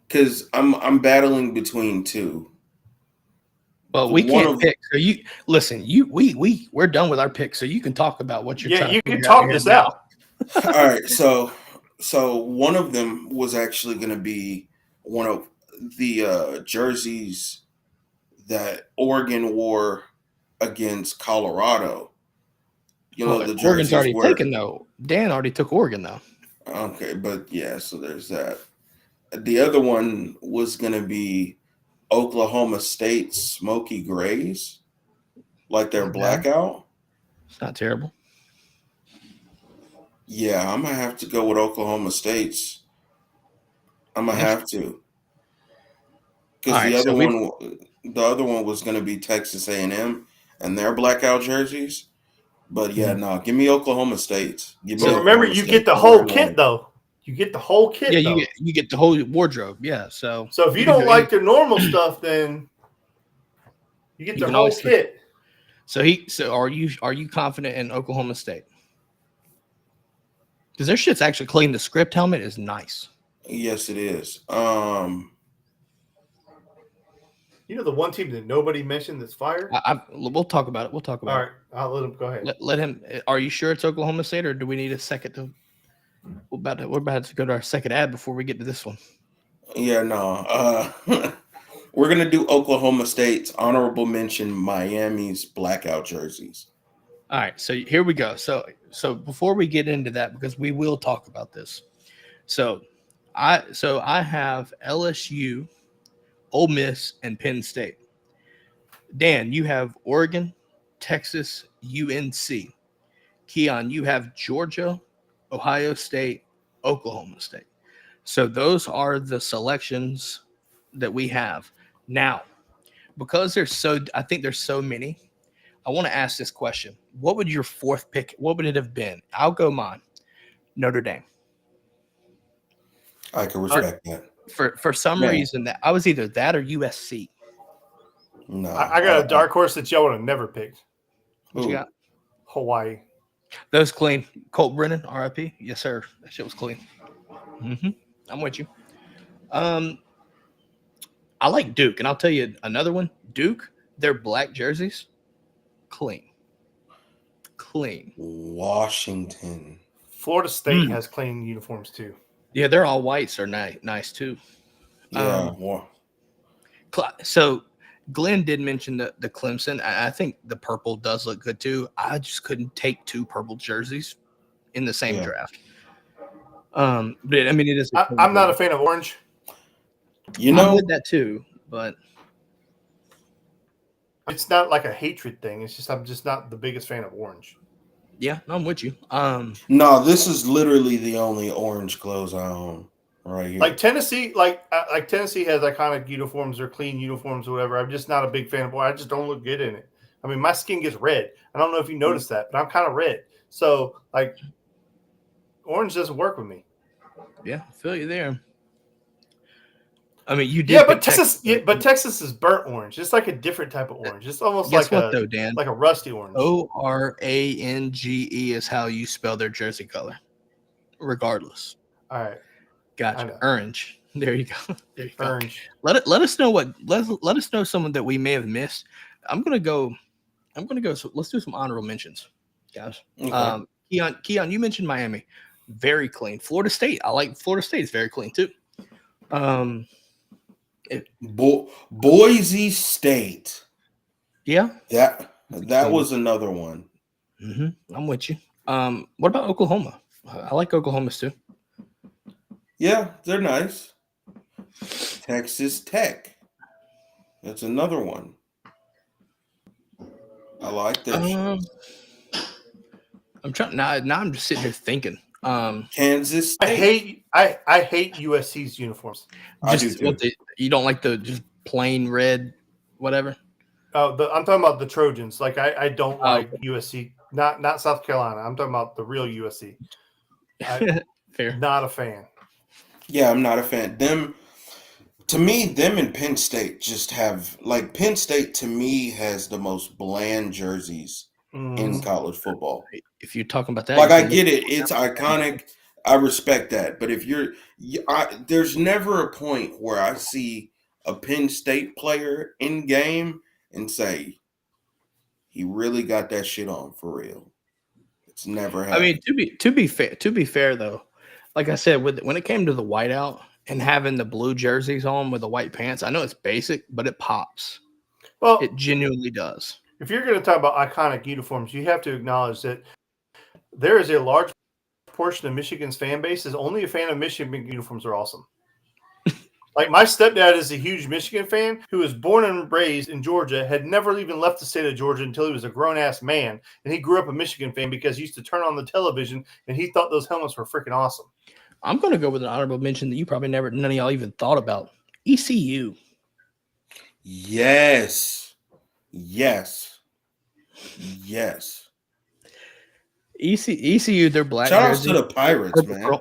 S4: Because I'm battling between two.
S1: But we can't pick. So you listen. We're done with our picks, so you can talk about what you're trying to
S3: you
S1: figure
S3: can talk
S1: out
S3: this
S1: now.
S3: out.
S4: All right, so one of them was actually going to be one of the jerseys that Oregon wore against Colorado. You know, the jerseys
S1: Oregon's already
S4: were
S1: taken though. Dan already took Oregon though.
S4: okay, but yeah, so there's that. The other one was going to be Oklahoma State Smoky Grays, like their blackout.
S1: It's not terrible.
S4: Yeah, I'm gonna have to go with Oklahoma State's. I'm gonna have to, because the other one was gonna be Texas A&M and their blackout jerseys. But yeah, no, give me Oklahoma State's.
S3: But remember, you get the whole kit though. You get the whole kit.
S1: Yeah, you get the whole wardrobe. Yeah, so
S3: if you don't like their normal stuff, then you get the whole kit.
S1: So are you confident in Oklahoma State? Because their shit's actually clean. The script helmet is nice.
S4: Yes, it is.
S3: You know the one team that nobody mentioned that's fired?
S1: We'll talk about it. All
S3: right, I'll let him go ahead.
S1: Let him. Are you sure it's Oklahoma State, or do we need a second to? We're about to go to our second ad before we get to this one.
S4: Yeah, no. We're gonna do Oklahoma State's honorable mention, Miami's blackout jerseys.
S1: All right, so here we go. So before we get into that, because we will talk about this. So I have LSU, Ole Miss, and Penn State. Dan, you have Oregon, Texas, UNC. Keon, you have Georgia, Ohio State, Oklahoma State. So those are the selections that we have. Now, because I think there's so many, I want to ask this question. What would your fourth pick, what would it have been? I'll go mine. Notre Dame.
S4: I can respect that.
S1: For some reason, that I was either that or USC.
S4: No.
S3: I got a dark horse that y'all would have never picked.
S1: What you got?
S3: Hawaii.
S1: That was clean. Colt Brennan, RIP. Yes, sir. That shit was clean. I'm with you. I like Duke, and I'll tell you another one. Duke, their black jerseys, clean.
S4: Washington.
S3: Florida State has clean uniforms too.
S1: Yeah, they're all whites are nice too.
S4: Yeah.
S1: So Glenn did mention the Clemson. I think the purple does look good too. I just couldn't take two purple jerseys in the same draft. But I mean, it is.
S3: I'm not a fan of orange.
S1: I did that too, but
S3: it's not like a hatred thing. It's just I'm just not the biggest fan of orange.
S1: Yeah, I'm with you.
S4: No, this is literally the only orange clothes I own right here.
S3: Like Tennessee, like Tennessee has iconic uniforms or clean uniforms or whatever. I'm just not a big fan of. I just don't look good in it. I mean, my skin gets red. I don't know if you noticed that, but I'm kind of red. So like, orange doesn't work with me.
S1: Yeah, I feel you there. I mean, you did.
S3: Yeah, but Texas is burnt orange. It's like a different type of orange. It's almost
S1: Guess
S3: like
S1: what, though, Dan?
S3: like a rusty orange.
S1: Orange is how you spell their jersey color, regardless.
S3: All right,
S1: gotcha. Orange. There you go. There you go.
S3: Orange.
S1: Let us know let us know someone that we may have missed. I'm gonna go. So let's do some honorable mentions, guys.
S4: Okay.
S1: Keon, you mentioned Miami, very clean. Florida State, I like Florida State. It's very clean too.
S4: Boise State.
S1: Yeah,
S4: that was another one.
S1: Mm-hmm. I'm with you. What about Oklahoma? I like Oklahoma's too.
S4: Yeah, they're nice. Texas Tech. That's another one. I like this.
S1: I'm trying now. I'm just sitting here thinking.
S4: Kansas State.
S3: I hate USC's uniforms.
S4: I do too.
S1: You don't like the just plain red, whatever.
S3: Oh, I'm talking about the Trojans. Like I don't like USC. Not South Carolina. I'm talking about the real USC.
S1: Fair.
S3: Not a fan.
S4: Yeah, I'm not a fan. Them and Penn State just have like Penn State to me has the most bland jerseys in college football.
S1: If you're talking about that,
S4: like I get it, it's iconic. I respect that, but if there's never a point where I see a Penn State player in game and say he really got that shit on for real. It's never happened.
S1: I mean, to be fair though, like I said, when it came to the whiteout and having the blue jerseys on with the white pants, I know it's basic, but it pops.
S3: Well,
S1: it genuinely does.
S3: If you're going to talk about iconic uniforms, you have to acknowledge that there is a large portion of Michigan's fan base is only a fan of Michigan uniforms are awesome. Like my stepdad is a huge Michigan fan who was born and raised in Georgia, had never even left the state of Georgia until he was a grown-ass man. And he grew up a Michigan fan because he used to turn on the television and he thought those helmets were freaking awesome.
S1: I'm going to go with an honorable mention that you probably none of y'all even thought about. ECU.
S4: Yes.
S1: ECU, they're black.
S4: Shout out to the Pirates, man.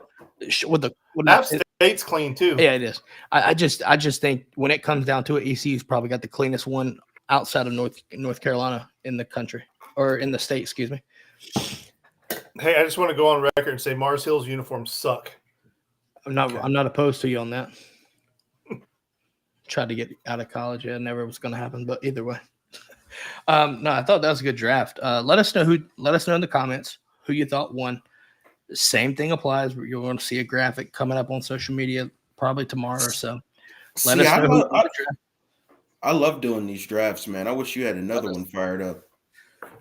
S3: App State's clean too.
S1: Yeah, it is. I just think when it comes down to it, ECU's probably got the cleanest one outside of North Carolina in the country or in the state. Excuse me.
S3: Hey, I just want to go on record and say Mars Hill's uniforms suck.
S1: I'm not opposed to you on that. Tried to get out of college. Yeah, never was going to happen. But either way, no, I thought that was a good draft. Let us know in the comments who you thought won. Same thing applies. You're going to see a graphic coming up on social media probably tomorrow or so. Let us know.
S4: I love doing these drafts, man. I wish you had another one fired up.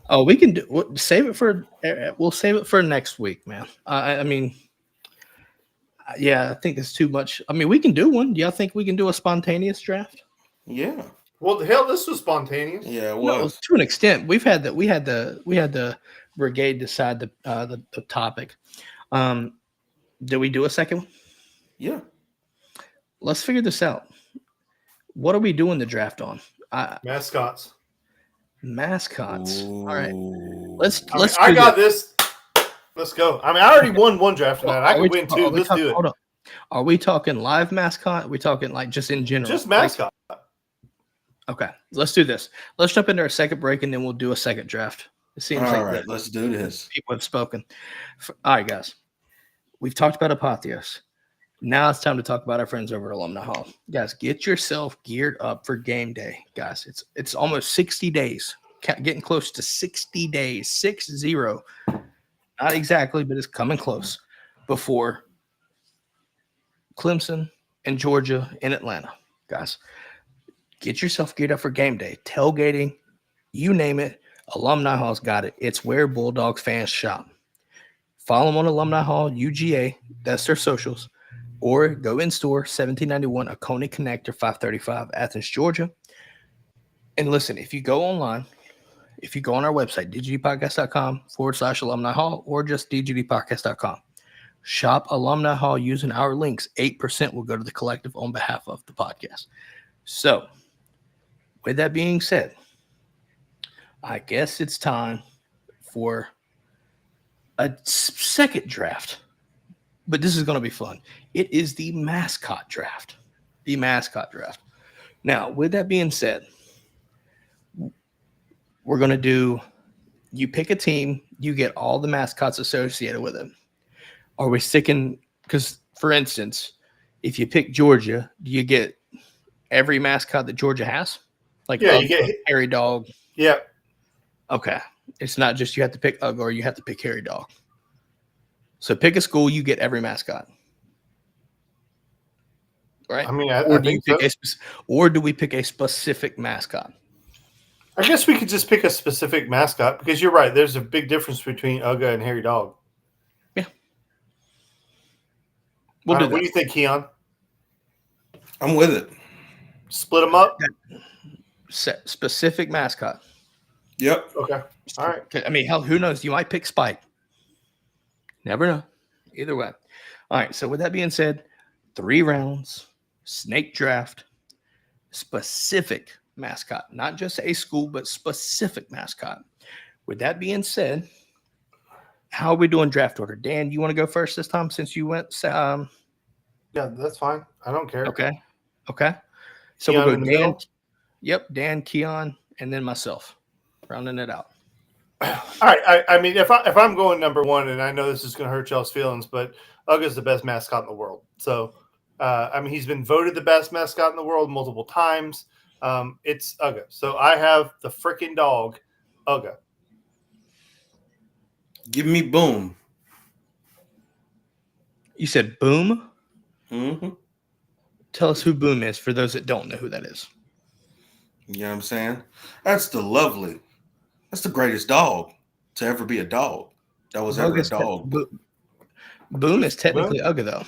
S1: Oh, we can save it for. We'll save it for next week, man. I mean, yeah, I think it's too much. I mean, we can do one. Do y'all think we can do a spontaneous draft?
S4: Yeah.
S3: Well, the hell, this was spontaneous.
S4: Yeah, it was.
S1: No, to an extent. We had the brigade decide the topic. Did we do a second one?
S4: Yeah.
S1: Let's figure this out. What are we doing the draft on?
S3: Mascots.
S1: All right.
S3: I got this. Let's go. I mean, I already won one draft tonight. I could win two. Let's do it.
S1: Hold on. Are we talking live mascot? Are we talking like just in general?
S3: Just mascot.
S1: Okay. Let's do this. Let's jump into our second break and then we'll do a second draft. It seems
S4: all right. Let's do this.
S1: People have spoken. All right, guys. We've talked about Apotheos. Now it's time to talk about our friends over at Alumni Hall. Guys, get yourself geared up for game day. Guys, it's almost 60 days. Getting close to 60 days. 6-0. Not exactly, but it's coming close before Clemson and Georgia in Atlanta. Guys, get yourself geared up for game day. Tailgating, you name it, Alumni Hall's got it. It's where Bulldogs fans shop. Follow them on Alumni Hall, UGA. That's their socials. Or go in store, 1791 Oconee Connector, 535 Athens, Georgia. And listen, if you go online if you go on our website, dgdpodcast.com/alumni hall, or just dgdpodcast.com, shop alumni hall using our links, 8% will go to the collective on behalf of the podcast. So with that being said, I guess it's time for a second draft, but this is going to be fun. It is the mascot draft. The mascot draft. Now, with that being said, we're going to do, you pick a team, you get all the mascots associated with it. Are we sticking, because for instance, if you pick Georgia, do you get every mascot that Georgia has? Like,
S3: yeah, you get
S1: Hairy Dog.
S3: Yeah.
S1: Okay. It's not just you have to pick Ugga or you have to pick Hairy Dog. So pick a school, you get every mascot. Right?
S3: I mean,
S1: or do we pick a specific mascot?
S3: I guess we could just pick a specific mascot because you're right. There's a big difference between Ugga and Hairy Dog.
S1: Yeah. What do
S3: you think, Keon?
S4: I'm with it.
S3: Split them up?
S1: Specific mascot.
S4: Yep.
S3: Okay. All right.
S1: I mean, hell, who knows? You might pick Spike. Never know. Either way. All right. So with that being said, 3 rounds, snake draft, specific mascot, not just a school, but specific mascot. With that being said, how are we doing draft order? Dan, you want to go first this time since you went?
S3: Yeah, that's fine. I don't care.
S1: Okay. So
S3: Keon
S1: we'll
S3: in
S1: go
S3: the
S1: Dan.
S3: middle?
S1: Yep, Dan, Keon, and then myself, rounding it out.
S3: All right. I mean, if I'm going number 1, and I know this is going to hurt y'all's feelings, but Ugga's the best mascot in the world. So, I mean, he's been voted the best mascot in the world multiple times. It's Ugga. So I have the freaking dog, Ugga.
S4: Give me Boom.
S1: You said Boom?
S4: Mm-hmm.
S1: Tell us who Boom is for those that don't know who that is.
S4: You know what I'm saying? That's the greatest dog to ever be a dog. That was ever a dog.
S1: Boom is technically Ugga, though.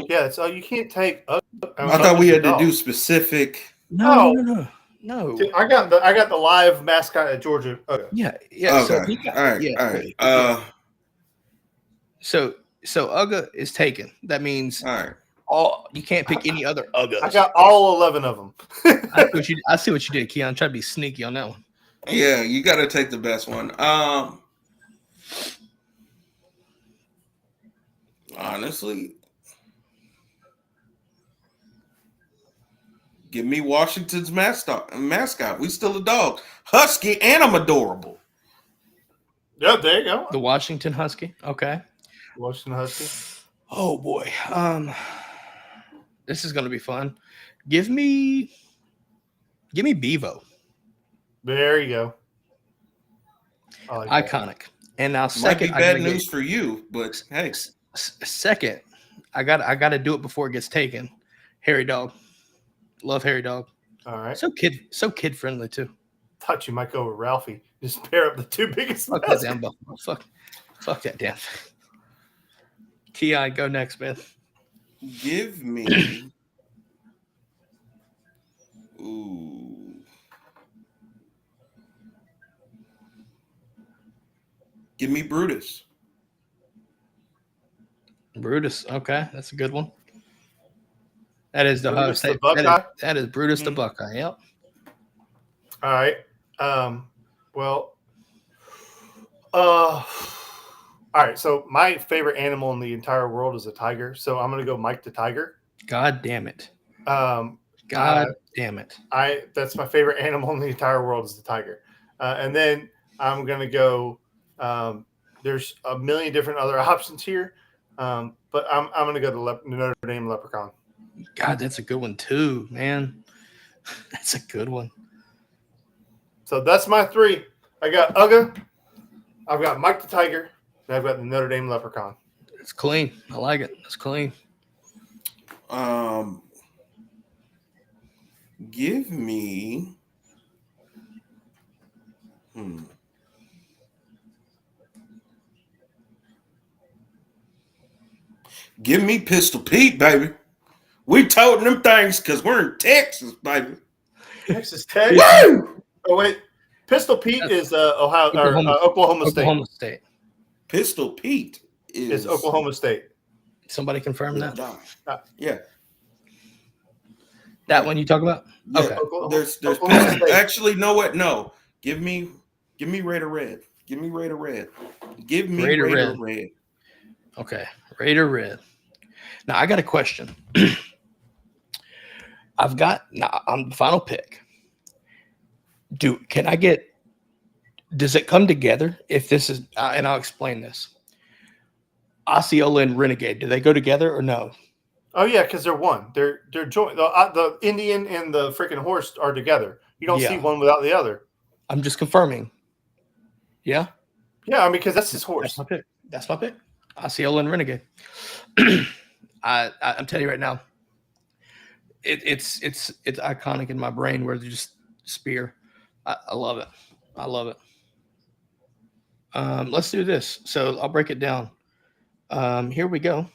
S3: Yeah, so you can't take Ugga.
S4: I thought we had to do specific.
S1: No.
S3: I got the live mascot at Georgia. Ugga.
S1: Yeah.
S4: Okay. All right.
S1: So Ugga is taken. That means you can't pick any other Uggas.
S3: I got all 11 of them.
S1: I see what you did, Keon. Try to be sneaky on that one.
S4: Yeah, you got to take the best one. Honestly, give me Washington's mascot. We still a dog. Husky, and I'm adorable.
S3: Yeah, there you go.
S1: The Washington Husky. Okay.
S3: Washington Husky.
S1: Oh boy. This is gonna be fun. Give me Bevo.
S3: There you go. Like
S1: iconic. That. And now
S4: second,
S1: might be
S4: bad news for you, but hey.
S1: Second, I gotta do it before it gets taken. Hairy Dog. Love Hairy Dog.
S3: All right.
S1: So kid friendly too.
S3: Thought you might go with Ralphie. Just pair up the 2 biggest.
S1: Fuck that damn Buffalo. Fuck that damn. T.I., go next, man.
S4: Give me. Ooh. Give me Brutus.
S1: Brutus. Okay, that's a good one. That is the
S3: Brutus
S1: host.
S3: the Buckeye?
S1: That is Brutus the Buckeye. Yep.
S3: All right. All right. So my favorite animal in the entire world is a tiger. So I'm going to go Mike the Tiger.
S1: God damn it. Damn it.
S3: That's my favorite animal in the entire world is the tiger. And then I'm going to go, there's a million different other options here. But I'm going to go to Notre Dame Leprechaun.
S1: God, that's a good one too, man. That's a good one.
S3: So that's my 3. I got Ugga, I've got Mike the Tiger, and I've got the Notre Dame Leprechaun.
S1: It's clean. I like it. It's clean.
S4: Give me. Give me Pistol Pete, baby. We toting them things because we're in Texas, baby.
S3: Texas Tech?
S4: Woo!
S3: Oh, wait. Pistol Pete is Oklahoma State.
S1: Oklahoma State.
S4: Pistol Pete
S3: Is Oklahoma State.
S1: Somebody confirm that.
S4: Yeah.
S1: That one you talk about?
S4: Yeah.
S1: Okay.
S4: There's actually no. Give me Raider Red. Give me Raider Red. Give me Raider Red.
S1: Okay. Raider Red. Now I got a question. I'm the final pick. Does it come together if this is and I'll explain this. Osceola and Renegade, do they go together or no?
S3: Oh yeah, because they're one. They're joint. The Indian and the freaking horse are together. You don't see one without the other.
S1: I'm just confirming. Yeah.
S3: Yeah, I mean, because that's his horse.
S1: That's my pick. Osceola and Renegade. I'm telling you right now, it's iconic in my brain where they just spear. I love it. I love it. Let's do this. So I'll break it down. Here we go.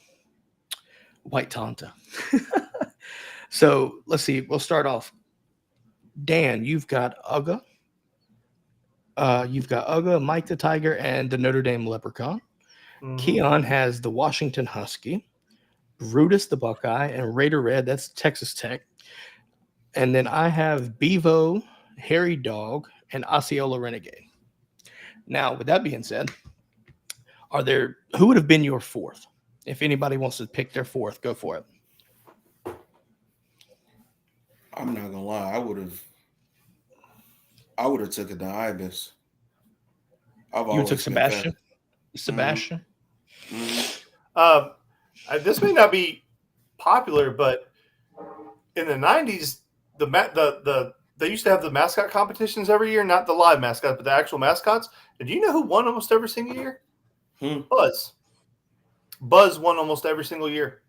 S1: White Tanta. So let's see. We'll start off. Dan, you've got Uga. You've got Uga, Mike the Tiger, and the Notre Dame Leprechaun. Mm-hmm. Keon has the Washington Husky, Brutus the Buckeye, and Raider Red. That's Texas Tech. And then I have Bevo, Harry Dog, and Osceola Renegade. Now, with that being said, who would have been your fourth? If anybody wants to pick their fourth, go for it.
S4: I'm not gonna lie, I would have taken the Ibis.
S1: You took Sebastian? Sebastian?
S3: Mm-hmm. This may not be popular, but in the 90s, they used to have the mascot competitions every year, not the live mascots, but the actual mascots. And do you know who won almost every single year? Buzz. Buzz won almost every single year.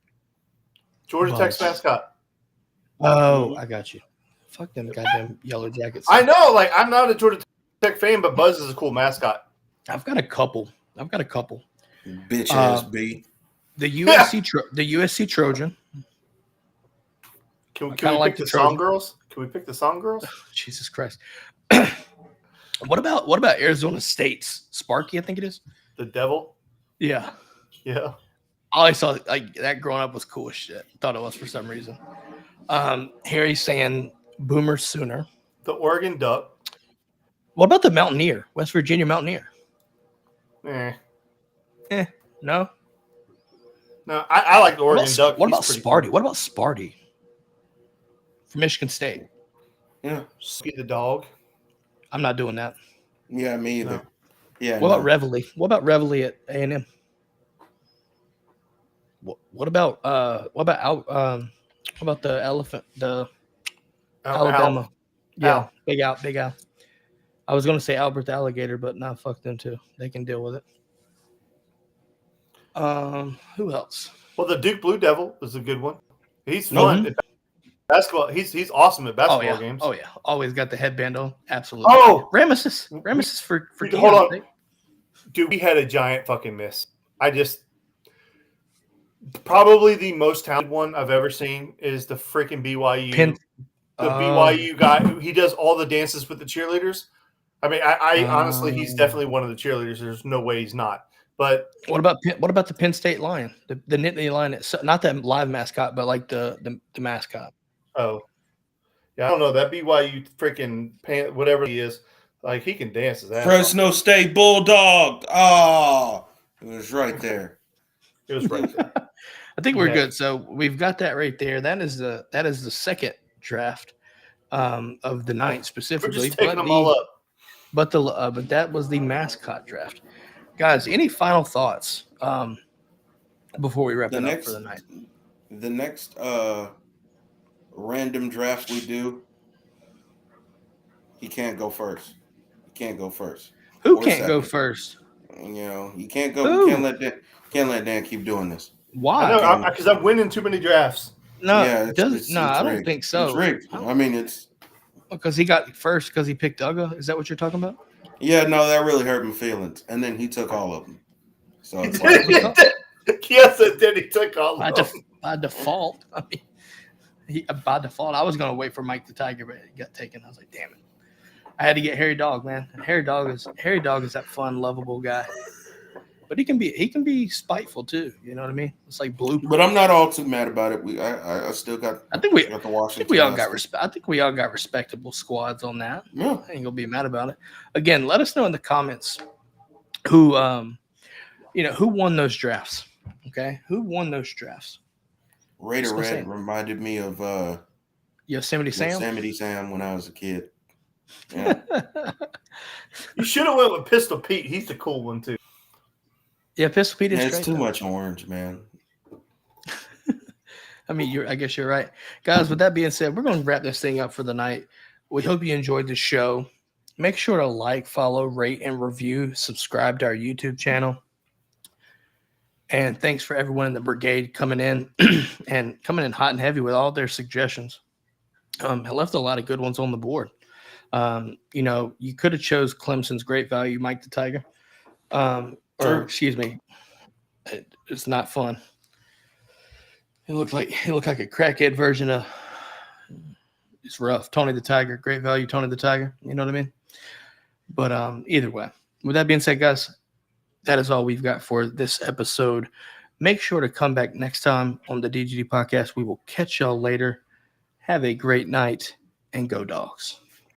S3: Georgia Tech's mascot.
S1: Oh, I got you. Fuck them goddamn Yellow Jackets.
S3: I know, like I'm not a Georgia Tech fan, but Buzz is a cool mascot.
S1: I've got a couple.
S4: Bitch ass B.
S1: The USC Trojan.
S3: Can we pick the Song Girls? Can we pick the Song Girls?
S1: Oh, Jesus Christ. What about Arizona State's Sparky? I think it is.
S3: The Devil.
S1: Yeah.
S3: Yeah.
S1: I always saw like that growing up was cool as shit. Thought it was for some reason. Harry's saying Boomer Sooner.
S3: The Oregon Duck.
S1: What about the Mountaineer? West Virginia Mountaineer? No.
S3: No, I like the Oregon Duck.
S1: What about Sparty? Cool. What about Sparty? From Michigan State.
S4: Yeah.
S3: Be the dog.
S1: I'm not doing that.
S4: Yeah, me either.
S3: No.
S4: Yeah.
S1: What about Reveille? What about Reveille at A&M? What about the elephant? The Alabama.
S3: Al.
S1: Yeah, Al. Big Al. I was going to say Albert the Alligator, but nah, fuck them too. They can deal with it. Who else?
S3: Well, the Duke Blue Devil is a good one. He's fun. Mm-hmm. Basketball. He's awesome at basketball games.
S1: Oh yeah, always got the headband on. Absolutely.
S3: Oh,
S1: Ramesses for
S3: hold on, dude. We had a giant fucking miss. Probably the most talented one I've ever seen is the freaking BYU. BYU guy. He does all the dances with the cheerleaders. I mean, I honestly, he's definitely one of the cheerleaders. There's no way he's not. But
S1: what about the Penn State Lion? The Nittany Lion, not the live mascot, but like the mascot.
S3: Oh, yeah, I don't know that BYU freaking whatever he is. Like he can dance his ass
S4: Fresno State Bulldog. Oh, it was right there.
S3: It was right there.
S1: I think we're good. So we've got that right there. That is the second draft of the night specifically.
S3: We're just taking them all up.
S1: But that was the mascot draft. Guys, any final thoughts before we wrap it up for the night?
S4: The next random draft we do, he can't go first.
S1: Who can't go first?
S4: You know, you can't go. You can't let Dan keep doing this.
S1: Why?
S3: Because I'm winning too many drafts.
S1: No,
S4: yeah,
S1: I don't think so.
S4: It's rigged. I mean, it's
S1: because he got first because he picked Uga. Is that what you're talking about?
S4: Yeah, no, that really hurt my feelings. And then he took all of them. So it's
S3: yes, it did. He took all of them.
S1: By default. I mean, by default, I was going to wait for Mike the Tiger, but he got taken. I was like, damn it. I had to get Harry Dog, man. And Harry Dog is that fun, lovable guy. But he can be spiteful too. You know what I mean? It's like blue.
S4: But I'm not all too mad about it. I still got.
S1: I think we all got
S4: respect.
S1: I think we all got respectable squads on that.
S4: Yeah.
S1: I ain't gonna be mad about it. Again, let us know in the comments who who won those drafts. Okay, who won those drafts?
S4: Raider Red reminded me of
S1: Yosemite Sam
S4: when I was a kid. Yeah.
S3: You should have went with Pistol Pete. He's the cool one too.
S1: Yeah, Pistol Pete is
S4: It's
S1: great,
S4: too
S1: though.
S4: much orange, man.
S1: I mean, I guess you're right. Guys, with that being said, we're going to wrap this thing up for the night. We hope you enjoyed the show. Make sure to like, follow, rate, and review. Subscribe to our YouTube channel. And thanks for everyone in the brigade coming in and coming in hot and heavy with all their suggestions. I left a lot of good ones on the board. You could have chose Clemson's great value, Mike the Tiger. Or excuse me, it's not fun. It looked like a crackhead version of. It's rough. Tony the Tiger, great value. Tony the Tiger. You know what I mean? But either way, with that being said, guys, that is all we've got for this episode. Make sure to come back next time on the DGD podcast. We will catch y'all later. Have a great night and go Dogs.